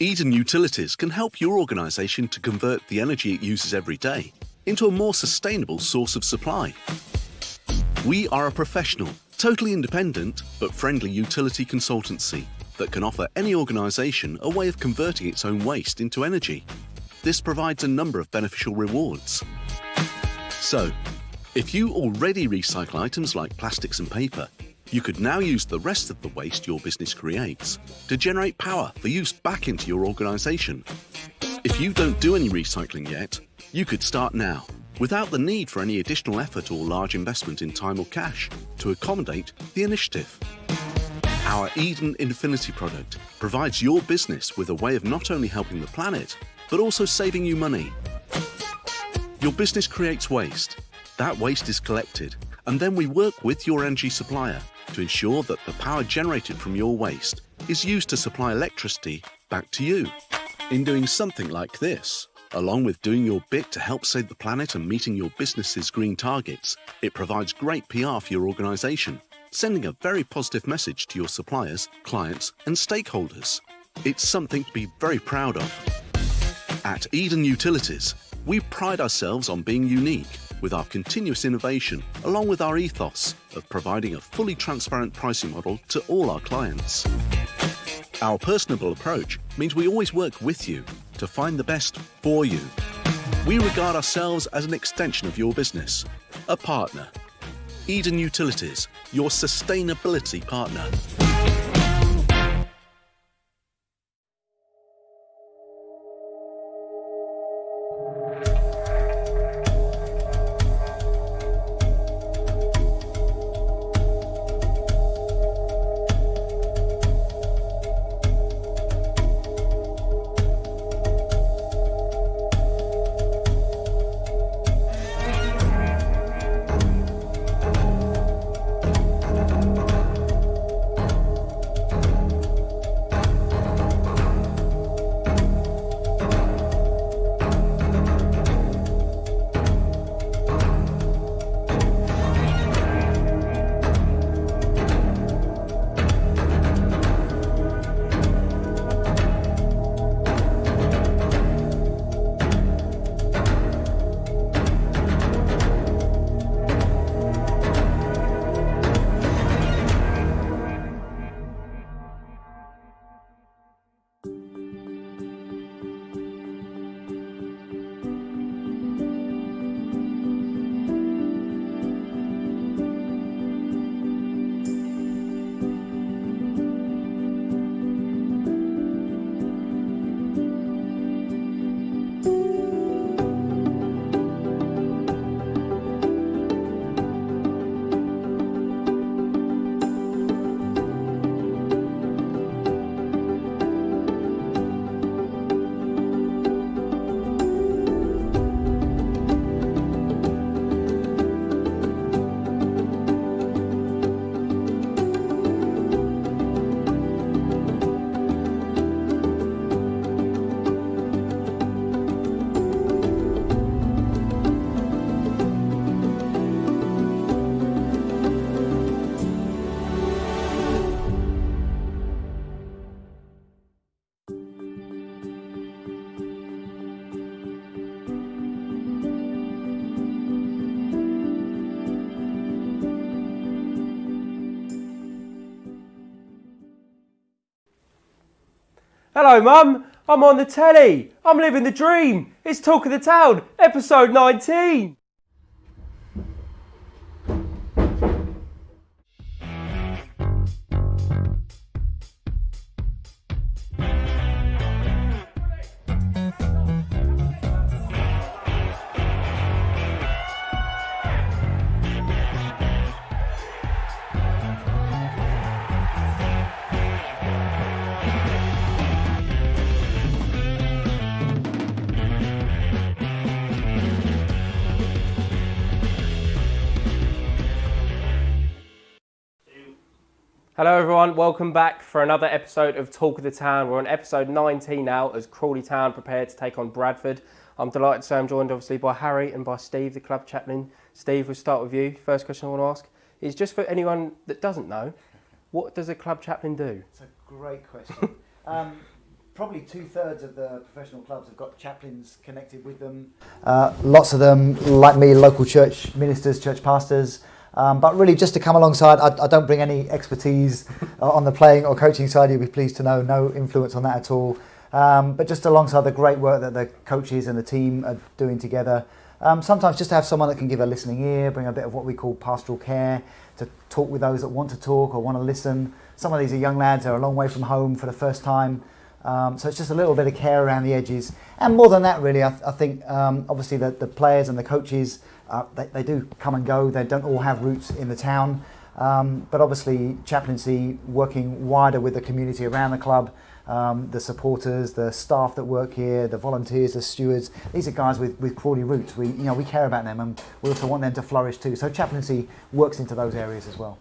Eden Utilities can help your organisation to convert the energy it uses every day into a more sustainable source of supply. We are a professional, totally independent but friendly utility consultancy that can offer any organisation a way of converting its own waste into energy. This provides a number of beneficial rewards. So, if you already recycle items like plastics and paper, you could now use the rest of the waste your business creates to generate power for use back into your organisation. If you don't do any recycling yet, you could start now, without the need for any additional effort or large investment in time or cash to accommodate the initiative. Our Eden Infinity product provides your business with a way of not only helping the planet, but also saving you money. Your business creates waste. That waste is collected, and then we work with your energy supplier to ensure that the power generated from your waste is used to supply electricity back to you. In doing something like this, along with doing your bit to help save the planet and meeting your business's green targets, it provides great PR for your organisation, sending a very positive message to your suppliers, clients and stakeholders. It's something to be very proud of. At Eden Utilities, we pride ourselves on being unique with our continuous innovation, along with our ethos of providing a fully transparent pricing model to all our clients. Our personable approach means we always work with you to find the best for you. We regard ourselves as an extension of your business, a partner. Eden Utilities, your sustainability partner. Hello, Mum. I'm on the telly. I'm living the dream. It's Talk of the Town, episode 19. Hello everyone, welcome back for another episode of Talk of the Town. We're on episode 19 now as Crawley Town prepare to take on Bradford. I'm delighted to say I'm joined obviously by Harry and by Steve, the club chaplain. Steve, we'll start with you. First question I want to ask is just for anyone that doesn't know, what does a club chaplain do? It's a great question. Probably 2/3 of the professional clubs have got chaplains connected with them. Lots of them, like me, local church ministers, church pastors. But really just to come alongside, I don't bring any expertise on the playing or coaching side, you'll be pleased to know, no influence on that at all. But just alongside the great work that the coaches and the team are doing together. Sometimes just to have someone that can give a listening ear, bring a bit of what we call pastoral care, to talk with those that want to talk or want to listen. Some of these are young lads, they're a long way from home for the first time. So it's just a little bit of care around the edges. And more than that really, I think obviously the players and the coaches, they do come and go, they don't all have roots in the town, but obviously chaplaincy working wider with the community around the club, the supporters, the staff that work here, the volunteers, the stewards, these are guys with Crawley roots. We care about them and we also want them to flourish too, so chaplaincy works into those areas as well.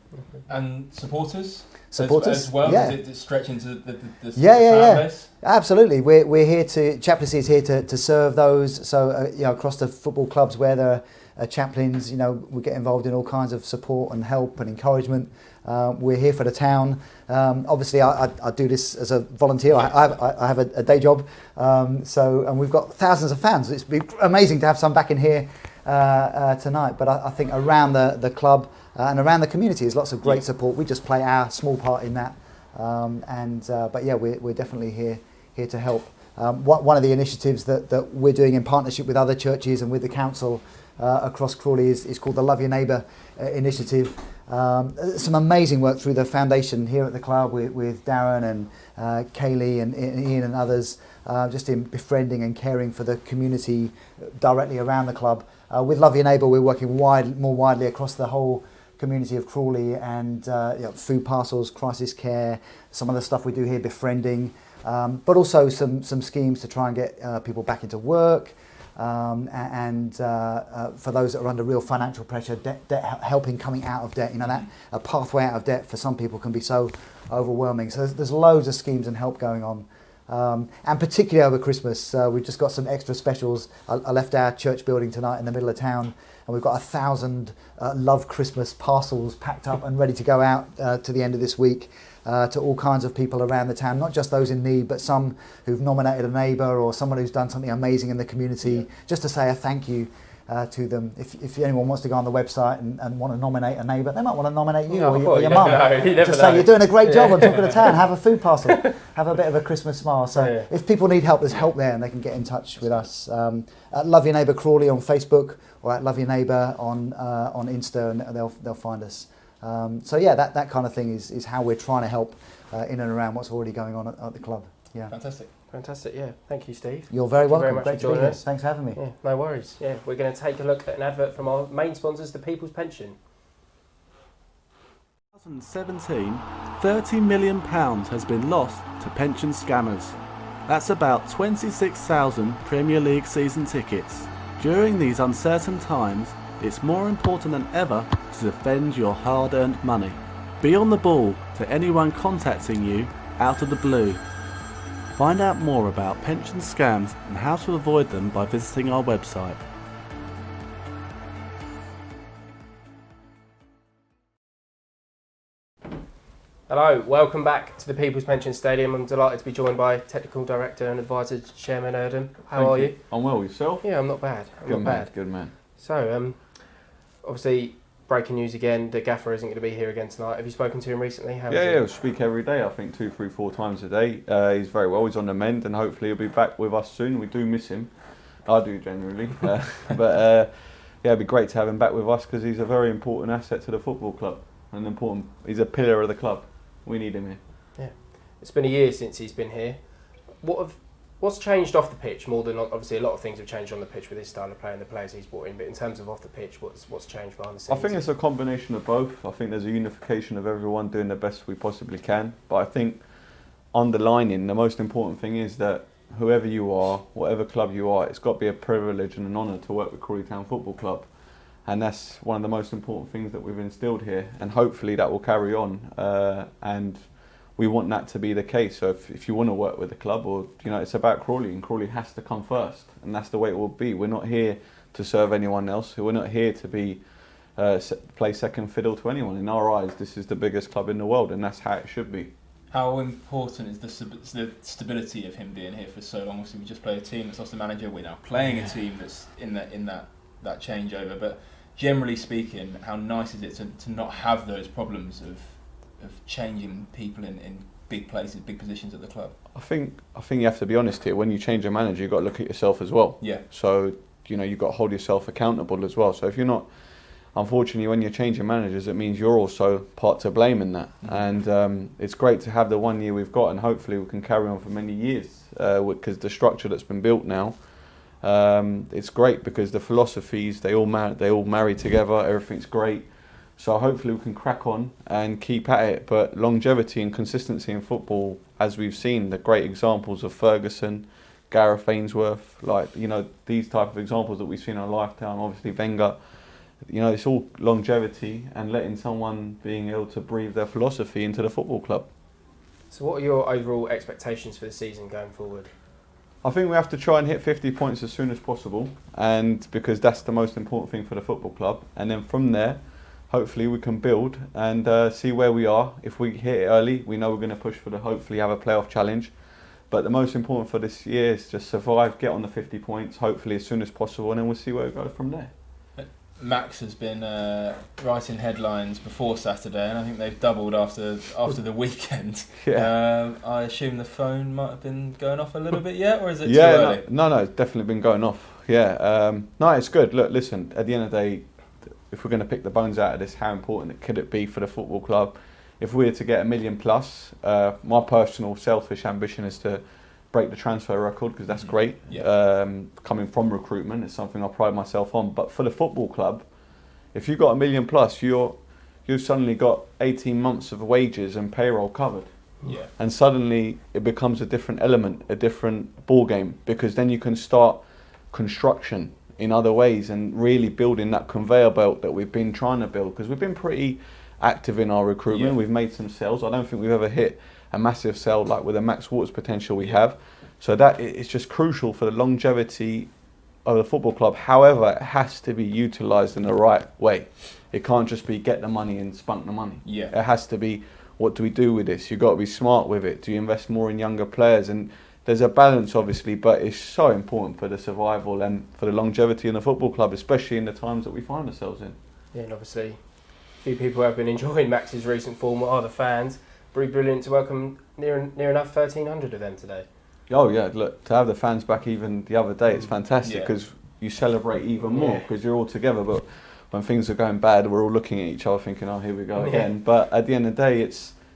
And supporters as well, yeah. Does it stretch into the fan base? Absolutely, we're here to, chaplaincy is here to serve those, so across the football clubs where there are chaplains, we get involved in all kinds of support and help and encouragement. We're here for the town. Obviously, I do this as a volunteer. I have a day job, and we've got thousands of fans. It's been amazing to have some back in here tonight. But I think around the club and around the community is lots of great support. We just play our small part in that. But yeah, we're definitely here to help. One of the initiatives that we're doing in partnership with other churches and with the council across Crawley is called the Love Your Neighbour initiative. Some amazing work through the foundation here at the club with Darren and Kaylee and Ian and others, just in befriending and caring for the community directly around the club. With Love Your Neighbour, we're working more widely across the whole community of Crawley, and food parcels, crisis care, some of the stuff we do here, befriending, but also some schemes to try and get people back into work. And for those that are under real financial pressure, debt helping coming out of debt, that a pathway out of debt for some people can be so overwhelming. So there's loads of schemes and help going on. And particularly over Christmas, we've just got some extra specials. I left our church building tonight in the middle of town, and we've got 1,000 Love Christmas parcels packed up and ready to go out to the end of this week. To all kinds of people around the town, not just those in need, but some who've nominated a neighbour or someone who's done something amazing in the community, just to say a thank you to them. If anyone wants to go on the website and want to nominate a neighbour, they might want to nominate you or your mum. Just say, you're doing a great job on Talk of the Town, have a food parcel, have a bit of a Christmas smile. So if people need help, there's help there and they can get in touch with us. At Love Your Neighbour Crawley on Facebook or at Love Your Neighbour on Insta, and they'll find us. So yeah, that kind of thing is how we're trying to help in and around what's already going on at the club. Yeah. Fantastic, yeah. Thank you, Steve. You're very welcome. Very much Great for joining us. Thanks for having me. Yeah, no worries. Yeah, we're going to take a look at an advert from our main sponsors, the People's Pension. 2017, £30 million has been lost to pension scammers. That's about 26,000 Premier League season tickets. During these uncertain times, it's more important than ever to defend your hard-earned money. Be on the ball to anyone contacting you out of the blue. Find out more about pension scams and how to avoid them by visiting our website. Hello, welcome back to the People's Pension Stadium. I'm delighted to be joined by Technical Director and Advisor Chairman Erdem. How are you? I'm well, yourself? Yeah, I'm not bad. Good man. So, obviously, breaking news again, the gaffer isn't going to be here again tonight. Have you spoken to him recently? Yeah, we speak every day, I think 2, 3, 4 times a day. He's very well, he's on the mend, and hopefully he'll be back with us soon. We do miss him. I do generally. Yeah, it'd be great to have him back with us because he's a very important asset to the football club. He's a pillar of the club. We need him here. Yeah. It's been a year since he's been here. What's changed off the pitch more than obviously a lot of things have changed on the pitch with his style of play and the players he's brought in, but in terms of off the pitch, what's changed behind the scenes? I think it's a combination of both. I think there's a unification of everyone doing the best we possibly can, but I think underlining the most important thing is that whoever you are, whatever club you are, it's got to be a privilege and an honour to work with Crawley Town Football Club, and that's one of the most important things that we've instilled here, and hopefully that will carry on, and we want that to be the case. So if you want to work with the club, or it's about Crawley, and Crawley has to come first, and that's the way it will be. We're not here to serve anyone else. We're not here to be play second fiddle to anyone. In our eyes, this is the biggest club in the world, and that's how it should be. How important is the stability of him being here for so long? Obviously, we just played a team that's lost the manager. We're now playing a team that's in that changeover. But generally speaking, how nice is it to not have those problems of changing people in big places, big positions at the club? I think you have to be honest here. When you change a manager, you've got to look at yourself as well. Yeah. So you've got to hold yourself accountable as well. So if you're not, unfortunately, when you're changing managers, it means you're also part to blame in that. Mm-hmm. And it's great to have the 1 year we've got, and hopefully we can carry on for many years because the structure that's been built now, it's great because the philosophies they all marry together. Everything's great. So hopefully we can crack on and keep at it. But longevity and consistency in football, as we've seen, the great examples of Ferguson, Gareth Ainsworth, these type of examples that we've seen in our lifetime, obviously Wenger, it's all longevity and letting someone being able to breathe their philosophy into the football club. So what are your overall expectations for the season going forward? I think we have to try and hit 50 points as soon as possible, and because that's the most important thing for the football club. And then from there, hopefully we can build and see where we are. If we hit it early, we know we're going to push for hopefully have a playoff challenge. But the most important for this year is just survive, get on the 50 points, hopefully as soon as possible, and then we'll see where we go from there. Max has been writing headlines before Saturday, and I think they've doubled after the weekend. Yeah. I assume the phone might have been going off a little bit yet, or is it too early? No, it's definitely been going off. Yeah. No, it's good. Look, listen, at the end of the day, if we're going to pick the bones out of this, how important could it be for the football club? If we were to get $1 million plus, my personal selfish ambition is to break the transfer record because that's great. Yeah. Coming from recruitment, it's something I pride myself on. But for the football club, if you've got $1 million plus, you've suddenly got 18 months of wages and payroll covered. Yeah. And suddenly it becomes a different element, a different ball game, because then you can start construction in other ways and really building that conveyor belt that we've been trying to build, because we've been pretty active in our recruitment. Yeah. We've made some sales. I don't think we've ever hit a massive sale like with the Max Waters potential we have. So that it's just crucial for the longevity of the football club. However, it has to be utilised in the right way. It can't just be get the money and spunk the money. Yeah. It has to be, what do we do with this? You've got to be smart with it. Do you invest more in younger players? And there's a balance, obviously, but it's so important for the survival and for the longevity in the football club, especially in the times that we find ourselves in. Yeah, and obviously, a few people who have been enjoying Max's recent form are the fans. Pretty brilliant to welcome near enough 1,300 of them today. Oh yeah, look, to have the fans back even the other day, it's fantastic because you celebrate even more because you're all together. But when things are going bad, we're all looking at each other thinking, oh, here we go again. But at the end of the day,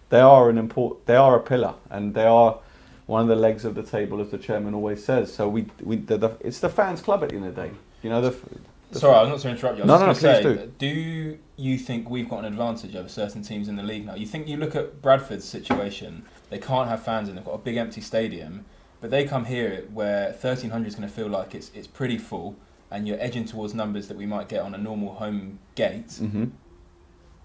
they are a pillar, and they are one of the legs of the table, as the chairman always says. So it's the fans' club at the end of the day. Sorry, I was not to interrupt you. I was just going to say, do you think we've got an advantage over certain teams in the league now? You look at Bradford's situation, they can't have fans in, they've got a big empty stadium, but they come here where 1,300 is going to feel like it's pretty full, and you're edging towards numbers that we might get on a normal home gate. Mm-hmm.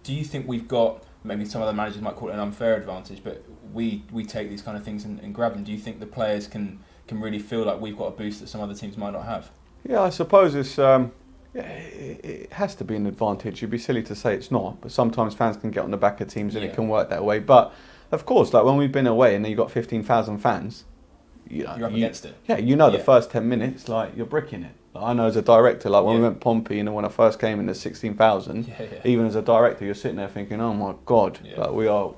Do you think we've got, maybe some other managers might call it an unfair advantage, but we take these kind of things and grab them? Do you think the players can really feel like we've got a boost that some other teams might not have? Yeah, I suppose it's it has to be an advantage. You'd be silly to say it's not, but sometimes fans can get on the back of teams and it can work that way. But of course, like when we've been away and then you've got 15,000 fans, you're up against it. Yeah, the first 10 minutes, like you're bricking it. I know as a director, like when Yeah. we went Pompey, when I first came in, there's 16,000. Yeah. Even as a director, you're sitting there thinking, oh my God, Yeah. like we are,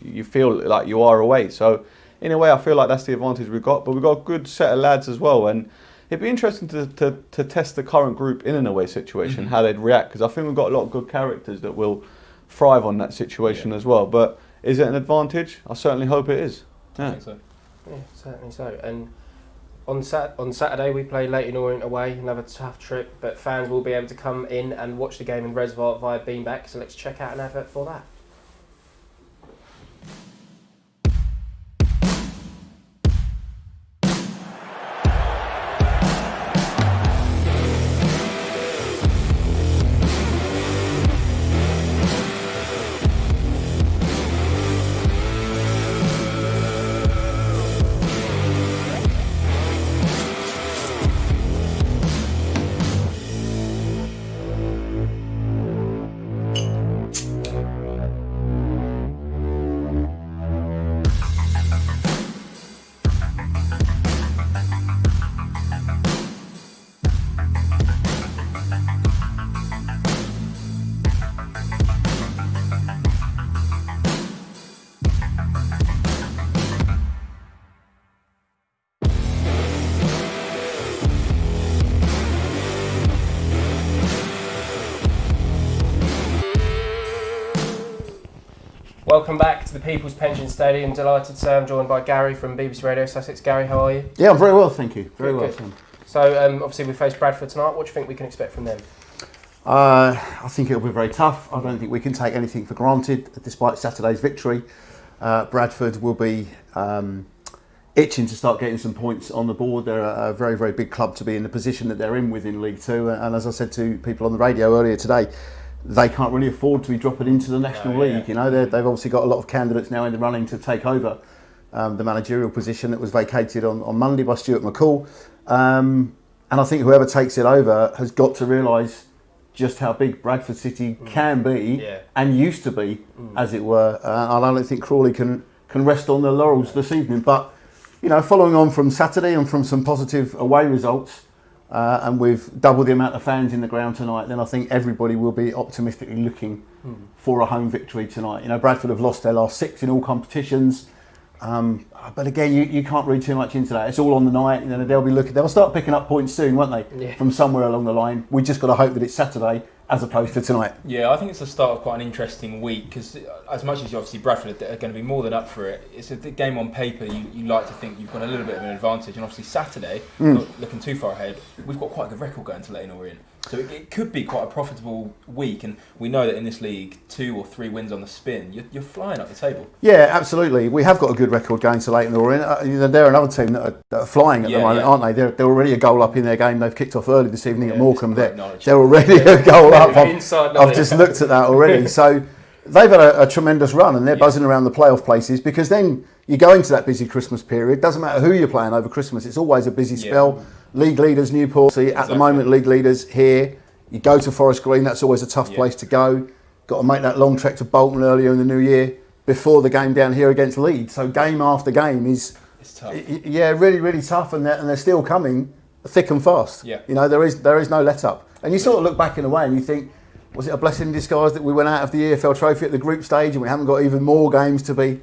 you feel like you are away. So in a way, I feel like that's the advantage we've got. But we've got a good set of lads as well, and it'd be interesting to test the current group in an away situation, how they'd react, because I think we've got a lot of good characters that will thrive on that situation as well. But is it an advantage? I certainly hope it is. I think so. Yeah, certainly so. And on Saturday we play Leyton Orient away, another tough trip, but fans will be able to come in and watch the game in Reservoir via Beanback, so let's check out an advert for that. Welcome back to the People's Pension Stadium. Delighted to say I'm joined by Gary from BBC Radio Sussex. Gary, how are you? Yeah, I'm very well, thank you. Very Good, well, good. Sam. So obviously we face Bradford tonight. What do you think we can expect from them? I think it'll be very tough. I don't think we can take anything for granted, despite Saturday's victory. Bradford will be itching to start getting some points on the board. They're a very, very big club to be in the position that they're in within League Two. And as I said to people on the radio earlier today, they can't really afford to be dropping into the National League. They've obviously got a lot of candidates now in the running to take over the managerial position that was vacated on Monday by Stuart McCall. And I think whoever takes it over has got to realise just how big Bradford City can be and used to be, as it were. I don't think Crawley can rest on their laurels this evening. But, following on from Saturday and from some positive away results, and with double the amount of fans in the ground tonight, then I think everybody will be optimistically looking for a home victory tonight. Bradford have lost their last 6 in all competitions. But again, you can't read too much into that. It's all on the night. They'll start picking up points soon, won't they? From somewhere along the line. We just got to hope that it's Saturday as opposed to tonight. Yeah, I think it's the start of quite an interesting week because as much as obviously Bradford are going to be more than up for it, it's a game on paper. You like to think you've got a little bit of an advantage, and obviously Saturday, not looking too far ahead, we've got quite a good record going to Leyton Orient. So it could be quite a profitable week, and we know that in this league, 2 or 3 wins on the spin, you're flying up the table. Yeah, absolutely. We have got a good record going to Leyton Orient. They're another team that are flying at the moment, aren't they? They're already a goal up in their game. They've kicked off early this evening at Morecambe. They're already a goal up. I've just looked at that already. So they've had a tremendous run, and they're buzzing around the playoff places because then you go into that busy Christmas period. Doesn't matter who you're playing over Christmas. It's always a busy spell. League leaders, Newport. See, at the moment, league leaders here. You go to Forest Green, that's always a tough place to go. Got to make that long trek to Bolton earlier in the new year before the game down here against Leeds. So game after game is tough. Really, really tough, and they're still coming thick and fast. Yeah. There is no let up. And you sort of look back in a way and you think, was it a blessing in disguise that we went out of the EFL Trophy at the group stage and we haven't got even more games to be,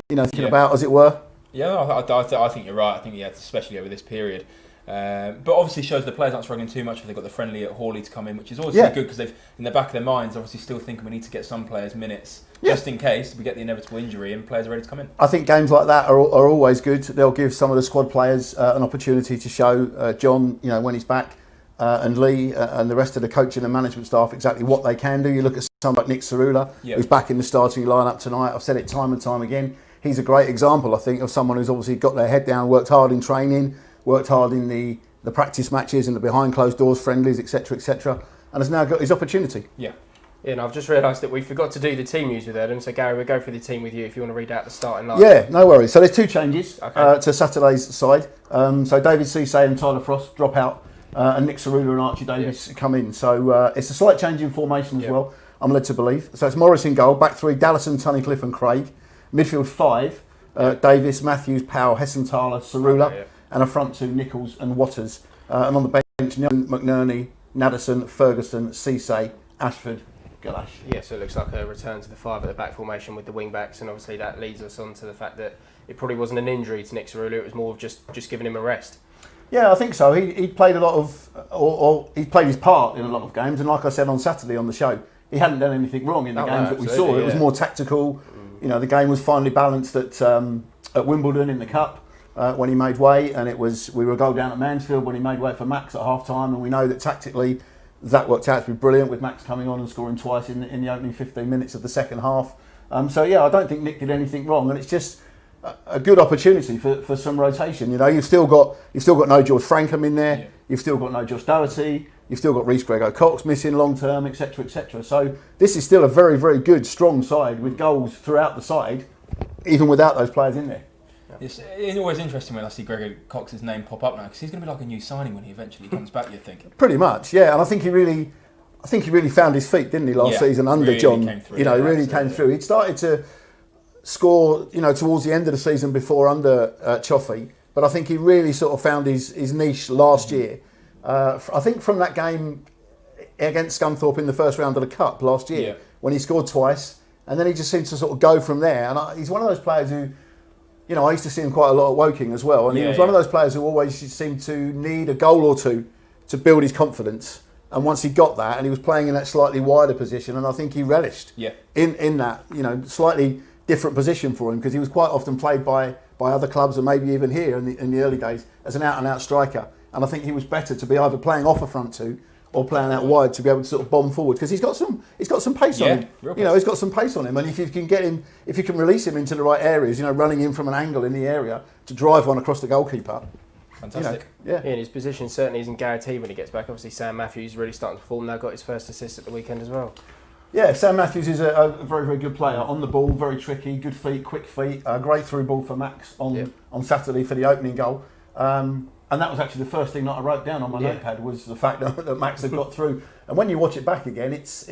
thinking about, as it were? Yeah, I think you're right. I think especially over this period. But obviously shows the players aren't struggling too much if they've got the friendly at Hawley to come in, which is always good because they've in the back of their minds obviously still thinking we need to get some players minutes just in case we get the inevitable injury and players are ready to come in. I think games like that are always good. They'll give some of the squad players an opportunity to show John, when he's back, and Lee and the rest of the coaching and management staff exactly what they can do. You look at someone like Nick Cerula, who's back in the starting lineup tonight. I've said it time and time again. He's a great example, I think, of someone who's obviously got their head down, worked hard in training, worked hard in the practice matches and the behind closed doors friendlies, etc., and has now got his opportunity. Yeah, and I've just realised that we forgot to do the team news with Adam. So Gary, we'll go through the team with you if you want to read out the starting line. Yeah, no worries. So there's 2 changes to Saturday's side. So David Cisse and Tyler Frost drop out, and Nick Cerula and Archie Davis come in. So it's a slight change in formation as well, I'm led to believe. So it's Morris in goal, back 3, Dallison, Tunnicliffe and Craig. Midfield 5, Davis, Matthews, Powell, Hessenthaler, Cerula. And a front 2, Nichols and Watters. And on the bench, McNerney, Naddison, Ferguson, Cisse, Ashford, Galash. Yeah, so it looks like a return to the 5 at the back formation with the wing backs, and obviously that leads us on to the fact that it probably wasn't an injury to Nick Cerullo, it was more of just giving him a rest. Yeah, I think so. He played a lot of, or he played his part in a lot of games, and like I said on Saturday on the show, he hadn't done anything wrong in the games that we saw. It was more tactical. You know, the game was finally balanced at Wimbledon in the Cup. When he made way, and we were a goal down at Mansfield when he made way for Max at half time, and we know that tactically that worked out to be brilliant with Max coming on and scoring twice in the opening 15 minutes of the second half. So yeah, I don't think Nick did anything wrong, and it's just a good opportunity for some rotation. You know, you've still got no George Frankham in there, you've still got no Josh Doherty, you've still got Reece Grego-Cox missing long term, etc., etc. So this is still a very, very good, strong side with goals throughout the side, even without those players in there. It's always interesting when I see Gregor Cox's name pop up now, because he's going to be like a new signing when he eventually comes back, you think. Pretty much, yeah. And I think he really found his feet, didn't he, last season under really John? Came through, he really came through. He'd started to score, towards the end of the season before under Choffey, but I think he really sort of found his niche last year. I think from that game against Scunthorpe in the first round of the Cup last year, when he scored twice, and then he just seemed to sort of go from there. And he's one of those players who, I used to see him quite a lot at Woking as well, and he was one of those players who always seemed to need a goal or two to build his confidence. And once he got that, and he was playing in that slightly wider position, and I think he relished in that, slightly different position for him, because he was quite often played by other clubs, and maybe even here in the early days as an out-and-out striker. And I think he was better to be either playing off a front two or playing out wide to be able to sort of bomb forward, because he's got some pace on him. He's got some pace on him, and if you can release him into the right areas, running in from an angle in the area to drive one across the goalkeeper. Fantastic. And his position certainly isn't guaranteed when he gets back. Obviously, Sam Matthews really starting to perform now, got his first assist at the weekend as well. Yeah, Sam Matthews is a very, very good player on the ball, very tricky, good feet, quick feet, a great through ball for Max on Saturday for the opening goal. And that was actually the first thing that I wrote down on my notepad, was the fact that Max had got through. And when you watch it back again, it's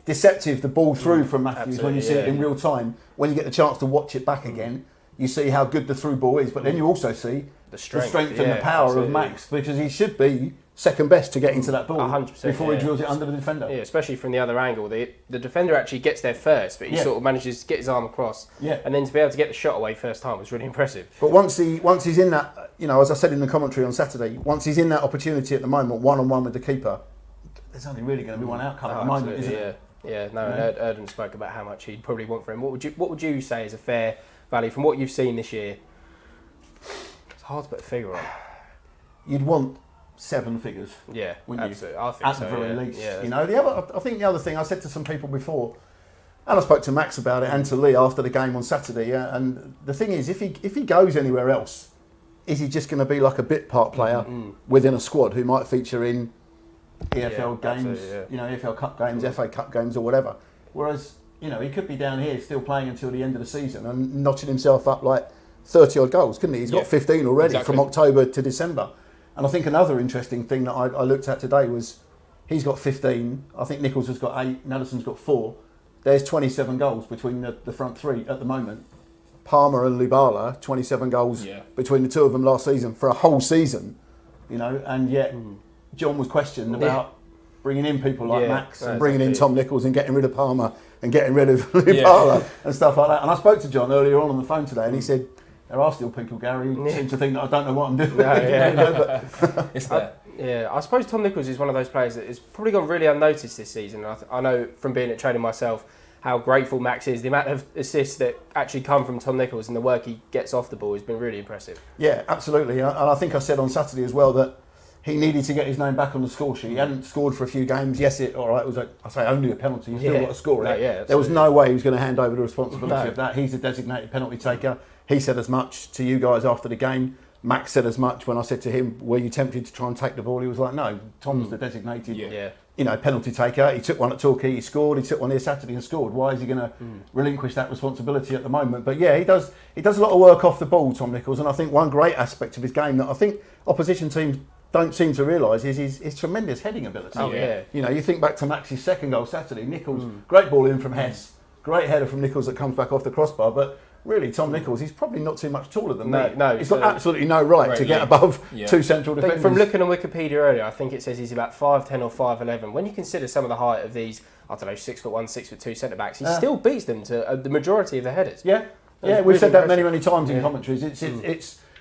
deceptive, the ball through from Matthews. Absolutely, when you see it in real time. When you get the chance to watch it back again, you see how good the through ball is, but then you also see the strength and the power of Max, because he should be second best to get into that ball 100%, before he drills it under the defender. Yeah, especially from the other angle. The defender actually gets there first, but he sort of manages to get his arm across. Yeah. And then to be able to get the shot away first time was really impressive. But once he's in that, as I said in the commentary on Saturday, once he's in that opportunity at the moment, one-on-one with the keeper, there's only really going to be one outcome at the moment, isn't it? Yeah, no, and Erdem spoke about how much he'd probably want for him. What would you say is a fair value from what you've seen this year? It's hard to put a figure on. You'd want 7 figures. Yeah, absolutely. I think at the very least. I think the other thing I said to some people before, and I spoke to Max about it and to Lee after the game on Saturday. And the thing is, if he goes anywhere else, is he just going to be like a bit part player within a squad who might feature in EFL games, EFL Cup games, FA Cup games, or whatever? Whereas he could be down here still playing until the end of the season and notching himself up like 30 odd goals, couldn't he? He's got 15 already from October to December. And I think another interesting thing that I looked at today was he's got 15. I think Nichols has got 8. Naderson's got 4. There's 27 goals between the front three at the moment. Palmer and Lubala, 27 goals between the two of them last season for a whole season. And yet John was questioned about bringing in people like Max and bringing in Tom Nichols and getting rid of Palmer and getting rid of Lubala and stuff like that. And I spoke to John earlier on the phone today, and he said, there are still people, Gary, who seem to think that I don't know what I'm doing. But it's there. I suppose Tom Nichols is one of those players that has probably gone really unnoticed this season. I know from being at training myself how grateful Max is. The amount of assists that actually come from Tom Nichols and the work he gets off the ball has been really impressive. Yeah, absolutely. And I think I said on Saturday as well that he needed to get his name back on the score sheet. He hadn't scored for a few games. Yes, it was only a penalty. He still got to score it. There was no way he was going to hand over the responsibility of that. He's a designated penalty taker. He said as much to you guys after the game. Max said as much when I said to him, were you tempted to try and take the ball? He was like, no, Tom's the designated penalty taker. He took one at Torquay, he scored. He took one here Saturday and scored. Why is he going to relinquish that responsibility at the moment? But yeah, he does a lot of work off the ball, Tom Nichols. And I think one great aspect of his game that I think opposition teams don't seem to realise is his tremendous heading ability. You think back to Max's second goal Saturday. Nichols, great ball in from Hess. Great header from Nichols that comes back off the crossbar. But really, Tom Nichols, he's probably not too much taller than me. No, he's got absolutely no right to get above two central I think defenders. from looking on Wikipedia earlier, I think it says he's about 5'10" or 5'11". When you consider some of the height of these, I don't know, 6'1", 6'2" centre backs, he still beats them to the majority of the headers. Yeah, we've really said that impressive. many times in commentaries.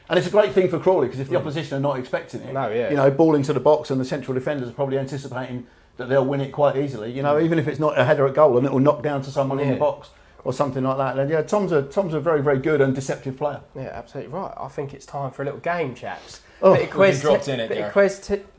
And it's a great thing for Crawley because if the opposition are not expecting it, ball into the box and the central defenders are probably anticipating that they'll win it quite easily. Even if it's not a header at goal and it will knock down to someone in the box or something like that. And Tom's a very, very good and deceptive player. Yeah, absolutely right. I think it's time for a little game, chaps. Oh, quiz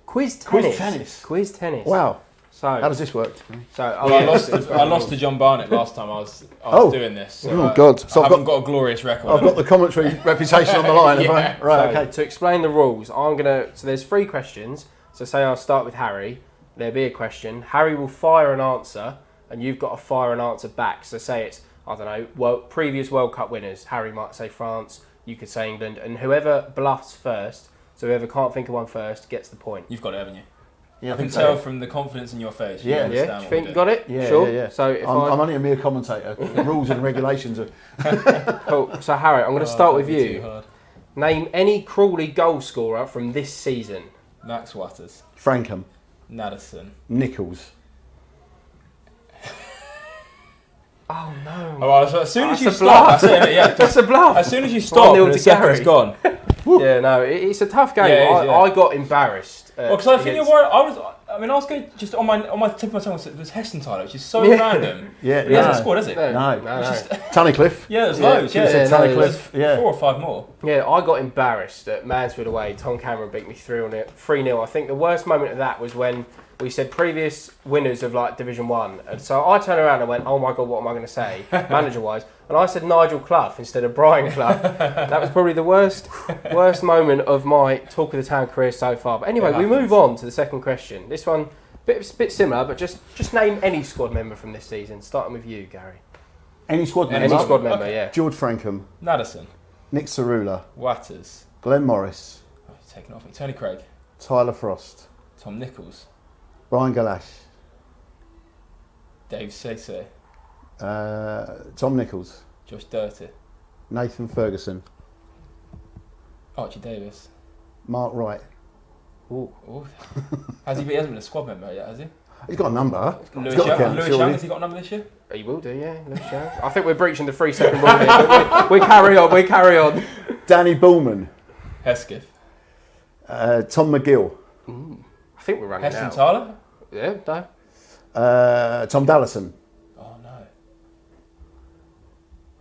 Quiz tennis. Wow. So how does this work? I lost to John Barnett last time I was doing this. So, God! So I haven't got a glorious record. I've got the commentary reputation on the line. yeah. Right. So, Okay. to explain the rules, so there's 3 questions. So say I'll start with Harry. There'll be a question. Harry will fire an answer, and you've got to fire an answer back. So say it's, I don't know, previous World Cup winners. Harry might say France. You could say England, and whoever bluffs first, so whoever can't think of one first, gets the point. You've got it, haven't you? Yeah, I can tell from the confidence in your face. Yeah. You Yeah, understand you what think we're you got it? Yeah, Sure. yeah. So if I'm only a mere commentator. The rules and regulations are. Cool. So Harry, I'm going to start with Too you. hard. Name any Crawley goal scorer from this season. Max Watters, Frankham, Naddison. Nichols. Oh no! Oh, well, as soon as you That's a stop, bluff. That's a bluff. as soon as you stop, 1-0 the to second's Gary. gone. Yeah, no, it's a tough game. Yeah, it is, yeah. I got embarrassed. Well, because I think you're worried. I was going just on my tip of my tongue was Heston-Tyler, which is so random. Yeah, But he hasn't scored, has it? No. no. Tunnicliffe. Yeah, there's Yeah, loads. Should have Yeah, said no, Tunnicliffe. Yeah. 4 or 5 more. Yeah, I got embarrassed at Mansfield away. Tom Cameron beat me 3-0. I think the worst moment of that was when we said previous winners of like Division 1. And so I turned around and went, oh my God, what am I going to say, manager-wise? And I said Nigel Clough instead of Brian Clough. That was probably the worst moment of my Talk of the Town career so far. But anyway, we move on to the second question. This one, bit similar, but just name any squad member from this season, starting with you, Gary. Any squad member? Any squad member, yeah. George Frankham, Naddison, Nick Cerula, Watters, Glenn Morris, taken off me. Tony Craig, Tyler Frost, Tom Nichols, Brian Galash, Dave Sese, Tom Nichols, Josh Dirty, Nathan Ferguson, Archie Davis. Mark Wright. Ooh. He hasn't been a squad member yet, has he? He's got a number. Lewis He's got a Young, count, Lewis surely. Young, has he got a number this year? He will do, yeah. Lewis Young. I think we're breaching the 3-second rule here, but we carry on. Danny Bullman, Hesketh, Tom McGill, I think we're running out. Heston-Tyler? Yeah, no. Tom Dallison. Oh no.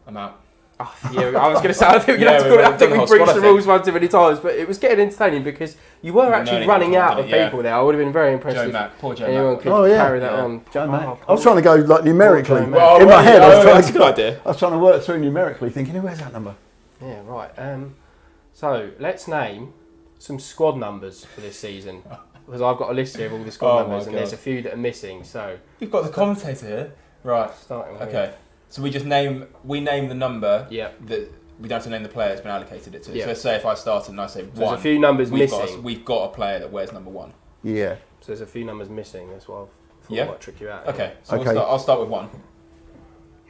I'm out. Oh, yeah, I was going to say, I think, Yeah, we've I done think the we whole breached squad, the I think. rules one too many times, but it was getting entertaining because you were actually only running got out of yeah. people there. I would have been very impressed Joe if Mack, poor Joe anyone Mack. could Oh, yeah. carry that Yeah. on. Joe Mack. Oh, I was trying to go like numerically. Joe Mack. In my head, I was that's a good idea. I was trying to work through numerically, thinking, who has that number? Yeah, right. So let's name some squad numbers for this season. Because I've got a list here of all the squad Oh, numbers, my and there's God. a few that are missing. So You've got the commentator here. Right. starting with Okay. So we name the number Yeah. that we don't have to name the player it's been allocated it to. Yeah. So say if I started and I say So there's one. a few numbers we've missing. We've got a player that wears number 1. Yeah. So there's a few numbers missing. That's why I thought Yeah. I might trick you out. Okay. So Okay. I'll start with 1.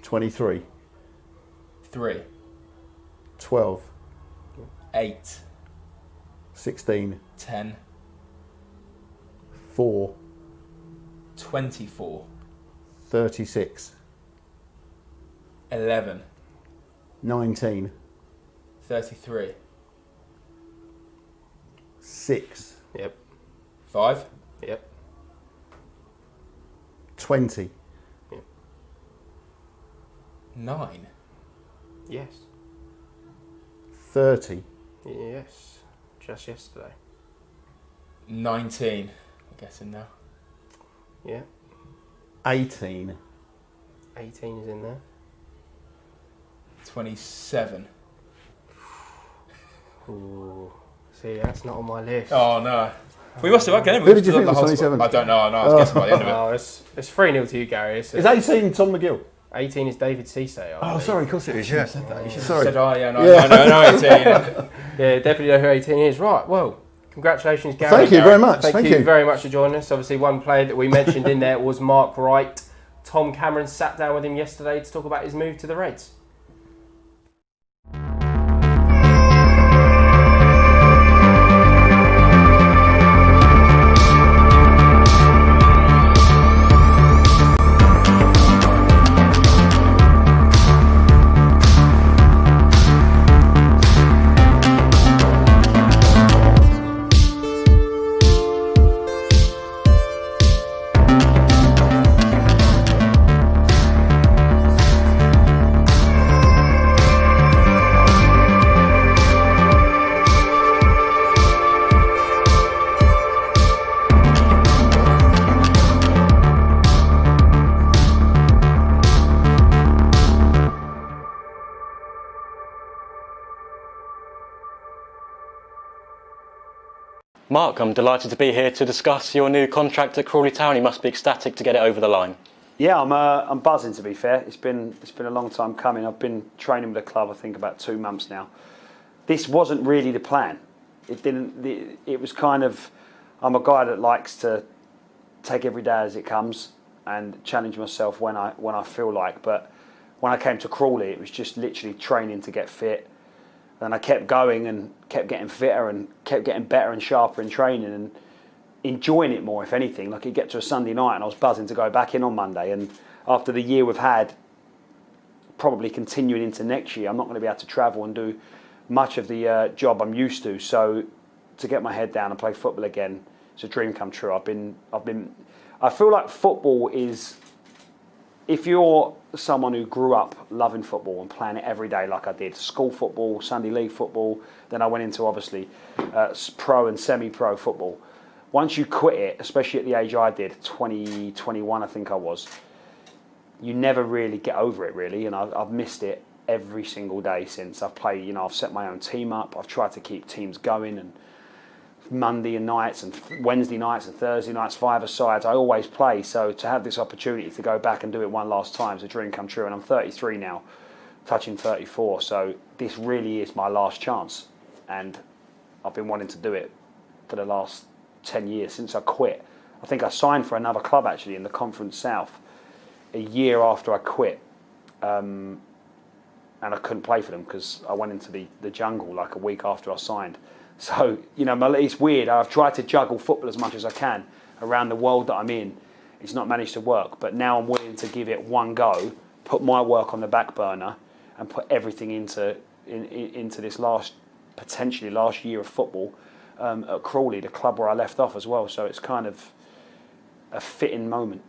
23, 3, 12, 8, 16, 10, 4, 24, 36, 11, 19, 33, 6, Yep. 5, Yep. 20, 9, Yes. 30, Yes. Just yesterday. 19. I'm guessing now. Yeah. 18, 18 is in there. 27. Ooh. See, that's not on my list. Oh no. We must have again. Who did you think was 27? I don't know. No, I was guessing by the end of it. Oh, it's 3-0 to you, Gary. Is 18 Tom McGill? 18 is David Cisse. I Oh, believe. sorry, of course it is. Yeah. You should have Sorry. said, oh yeah, no, Yeah. no, 18. Yeah, definitely know who 18 is. Right, well, congratulations, Gary. Thank you very much. Thank you very much for joining us. Obviously, one player that we mentioned in there was Mark Wright. Tom Cameron sat down with him yesterday to talk about his move to the Reds. Mark, I'm delighted to be here to discuss your new contract at Crawley Town. You must be ecstatic to get it over the line. Yeah, I'm buzzing, to be fair. It's been a long time coming. I've been training with the club, I think, about 2 months now. This wasn't really the plan. It was kind of, I'm a guy that likes to take every day as it comes and challenge myself when I feel like. But when I came to Crawley, it was just literally training to get fit. And I kept going and kept getting fitter and kept getting better and sharper in training and enjoying it more, if anything. Like, it get to a Sunday night and I was buzzing to go back in on Monday. And after the year we've had, probably continuing into next year, I'm not going to be able to travel and do much of the job I'm used to. So to get my head down and play football again, it's a dream come true. I feel like football is, if you're someone who grew up loving football and playing it every day like I did, school football, Sunday league football, then I went into obviously pro and semi-pro football. Once you quit it, especially at the age I did, 20, 21 I think I was, you never really get over it really, and I've missed it every single day since. I've played, I've set my own team up, I've tried to keep teams going, and Monday nights and Wednesday nights and Thursday nights, 5-a-sides, I always play. So to have this opportunity to go back and do it one last time is a dream come true. And I'm 33 now, touching 34. So this really is my last chance. And I've been wanting to do it for the last 10 years since I quit. I think I signed for another club actually in the Conference South a year after I quit. And I couldn't play for them because I went into the jungle like a week after I signed. So, it's weird. I've tried to juggle football as much as I can around the world that I'm in. It's not managed to work, but now I'm willing to give it one go, put my work on the back burner, and put everything into this potentially last year of football at Crawley, the club where I left off as well. So it's kind of a fitting moment.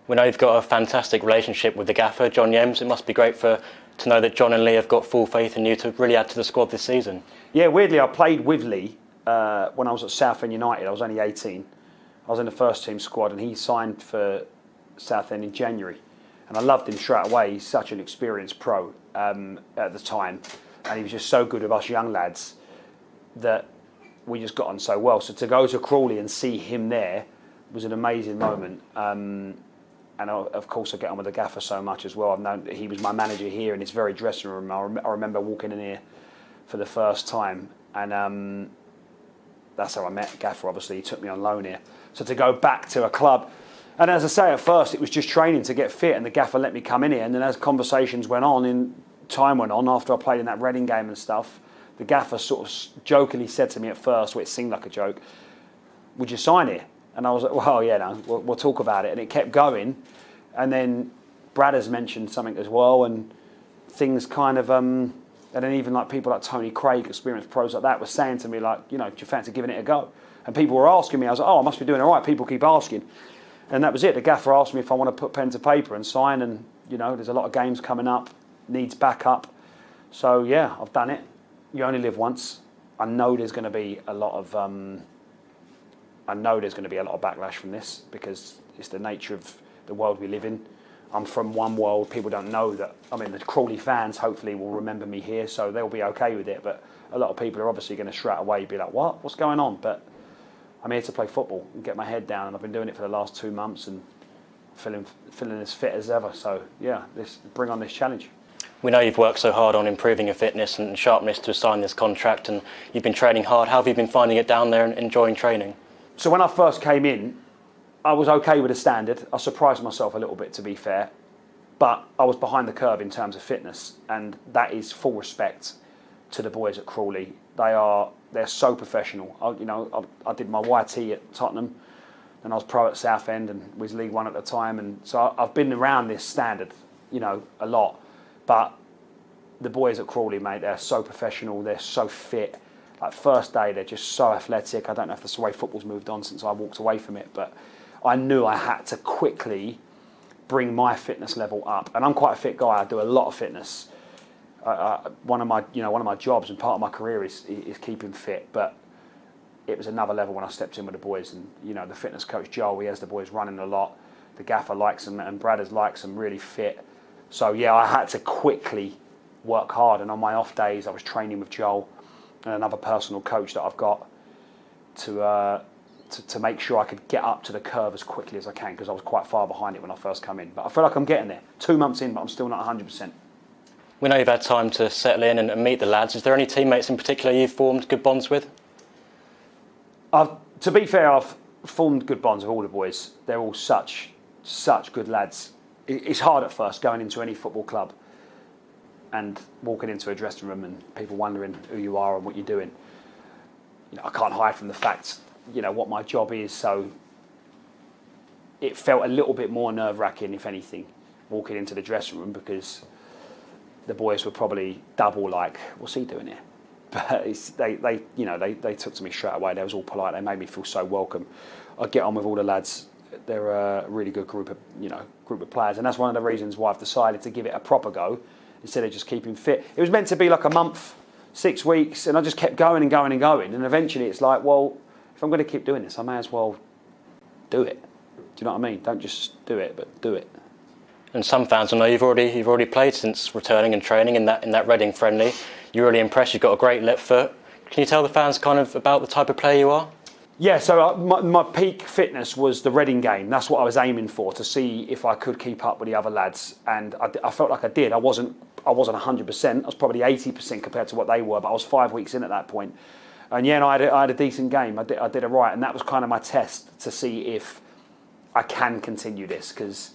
We know you've got a fantastic relationship with the gaffer, John Yems. It must be great to know that John and Lee have got full faith in you to really add to the squad this season. Yeah, weirdly, I played with Lee when I was at Southend United. I was only 18. I was in the first team squad, and he signed for Southend in January. And I loved him straight away. He's such an experienced pro at the time, and he was just so good with us young lads that we just got on so well. So to go to Crawley and see him there was an amazing moment. And of course, I get on with the gaffer so much as well. I've known that he was my manager here in his very dressing room. I remember walking in here for the first time, and that's how I met Gaffer. Obviously, he took me on loan here. So to go back to a club, and as I say, at first it was just training to get fit, and the Gaffer let me come in here. And then as conversations went on, time went on after I played in that Reading game and stuff, the Gaffer sort of jokingly said to me at first, well, it seemed like a joke, "Would you sign here?" And I was like, "Well, yeah, no, we'll talk about it." And it kept going, and then Brad has mentioned something as well, and things kind of. And then even like people like Tony Craig, experienced pros like that, were saying to me like, do you fancy giving it a go? And people were asking me. I was like, I must be doing all right. People keep asking. And that was it. The gaffer asked me if I want to put pen to paper and sign. And, there's a lot of games coming up, needs backup. So, yeah, I've done it. You only live once. I know there's going to be a lot of backlash from this because it's the nature of the world we live in. I'm from one world. People don't know that. The Crawley fans hopefully will remember me here, so they'll be okay with it. But a lot of people are obviously going to straight away be like, "What? What's going on?" But I'm here to play football and get my head down, and I've been doing it for the last 2 months and feeling as fit as ever. So yeah, bring on this challenge. We know you've worked so hard on improving your fitness and sharpness to sign this contract, and you've been training hard. How have you been finding it down there and enjoying training? So when I first came in, I was okay with the standard. I surprised myself a little bit, to be fair, but I was behind the curve in terms of fitness, and that is full respect to the boys at Crawley. They're so professional. I did my YT at Tottenham, and I was pro at Southend and was League One at the time, and so I've been around this standard, a lot. But the boys at Crawley, mate, they're so professional. They're so fit. Like first day, they're just so athletic. I don't know if that's the way football's moved on since I walked away from it, but I knew I had to quickly bring my fitness level up. And I'm quite a fit guy. I do a lot of fitness. One of my jobs and part of my career is keeping fit. But it was another level when I stepped in with the boys. And the fitness coach Joel, he has the boys running a lot. The gaffer likes them, and Brad likes them really fit. So yeah, I had to quickly work hard. And on my off days, I was training with Joel and another personal coach that I've got. to make sure I could get up to the curve as quickly as I can, because I was quite far behind it when I first come in. But I feel like I'm getting there. 2 months in, but I'm still not 100%. We know you've had time to settle in and meet the lads. Is there any teammates in particular you've formed good bonds with? To be fair, I've formed good bonds with all the boys. They're all such good lads. It's hard at first going into any football club and walking into a dressing room and people wondering who you are and what you're doing. I can't hide from the fact, what my job is. So it felt a little bit more nerve-wracking, if anything, walking into the dressing room, because the boys were probably double like, what's he doing here? But they took to me straight away. They was all polite. They made me feel so welcome. I get on with all the lads. They're a really good group of players, and that's one of the reasons why I've decided to give it a proper go instead of just keeping fit. It was meant to be like a month, 6 weeks, and I just kept going and going and going. And eventually, it's like, well, if I'm going to keep doing this, I may as well do it. Do you know what I mean? Don't just do it, but do it. And some fans, I know you've already played since returning and training in that Reading friendly. You're really impressed. You've got a great left foot. Can you tell the fans kind of about the type of player you are? Yeah, so my peak fitness was the Reading game. That's what I was aiming for, to see if I could keep up with the other lads. And I felt like I did. I wasn't 100%. I was probably 80% compared to what they were, but I was 5 weeks in at that point. And yeah, I had a decent game. I did it right, and that was kind of my test to see if I can continue this, because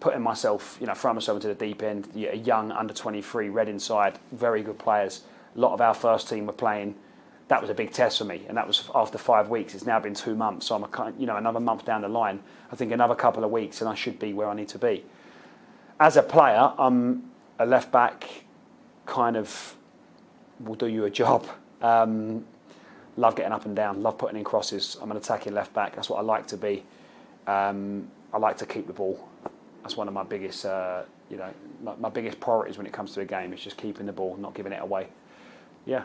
throwing myself into the deep end, a young under-23 Reading side, very good players. A lot of our first team were playing. That was a big test for me, and that was after 5 weeks. It's now been 2 months, so I'm another month down the line. I think another couple of weeks, and I should be where I need to be. As a player, I'm a left back, kind of will do you a job. Love getting up and down, love putting in crosses. I'm an attacking left back. That's what I like to be. I like to keep the ball. That's one of my biggest, my biggest priorities when it comes to a game, is just keeping the ball, not giving it away. Yeah.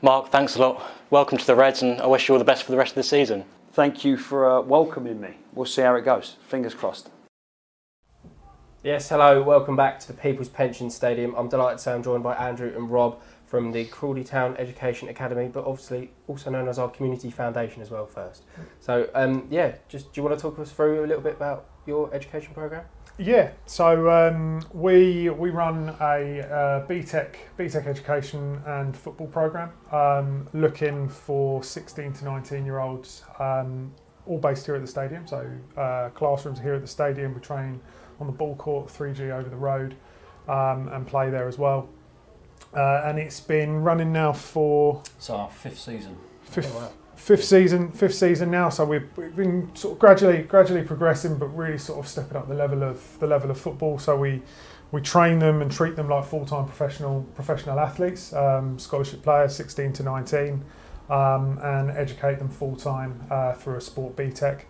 Mark, thanks a lot. Welcome to the Reds, and I wish you all the best for the rest of the season. Thank you for welcoming me. We'll see how it goes. Fingers crossed. Yes, hello. Welcome back to the People's Pension Stadium. I'm delighted to say I'm joined by Andrew and Rob from the Crawley Town Education Academy, but obviously also known as our community foundation as well first. So, do you want to talk us through a little bit about your education programme? Yeah, so we run a BTEC education and football programme, looking for 16 to 19 year olds, all based here at the stadium. So classrooms are here at the stadium. We train on the ball court, 3G over the road, and play there as well. And it's been running now for... It's our fifth season. Fifth season now, so we've been sort of gradually progressing, but really sort of stepping up the level of football. So we train them and treat them like full-time professional athletes, scholarship players 16 to 19, and educate them full-time through a sport BTEC.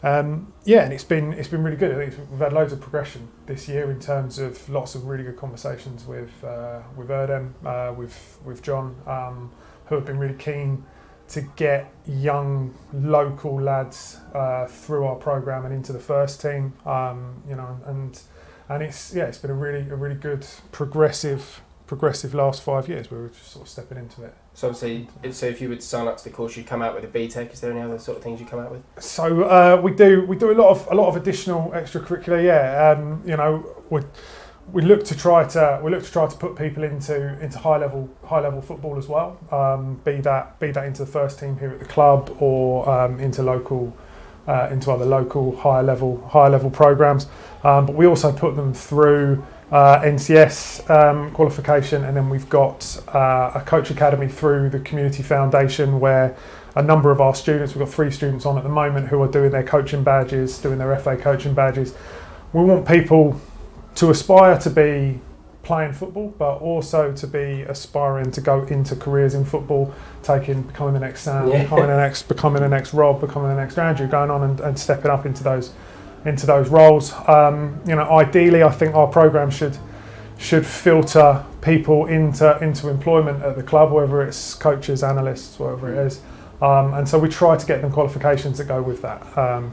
And it's been really good. I think we've had loads of progression this year in terms of lots of really good conversations with Erdem, with John, who have been really keen to get young local lads through our programme and into the first team, and it's been a really good progressive last 5 years where we're just sort of stepping into it. So obviously, if you would sign up to the course, you'd come out with a BTEC. Is there any other sort of things you come out with? So we do a lot of additional extracurricular. We look to try to put people into high level football as well. Be that into the first team here at the club, or into other local higher level programs. But we also put them through NCS qualification, and then we've got a coach academy through the community foundation, where a number of our students, we've got 3 students on at the moment who are doing their coaching badges, doing their FA coaching badges. We want people to aspire to be playing football, but also to be aspiring to go into careers in football, becoming the next Sam, becoming the next Rob, becoming the next Andrew, going on and stepping up into those roles. Ideally, I think our programme should filter people into employment at the club, whether it's coaches, analysts, whatever it is. And so we try to get them qualifications that go with that,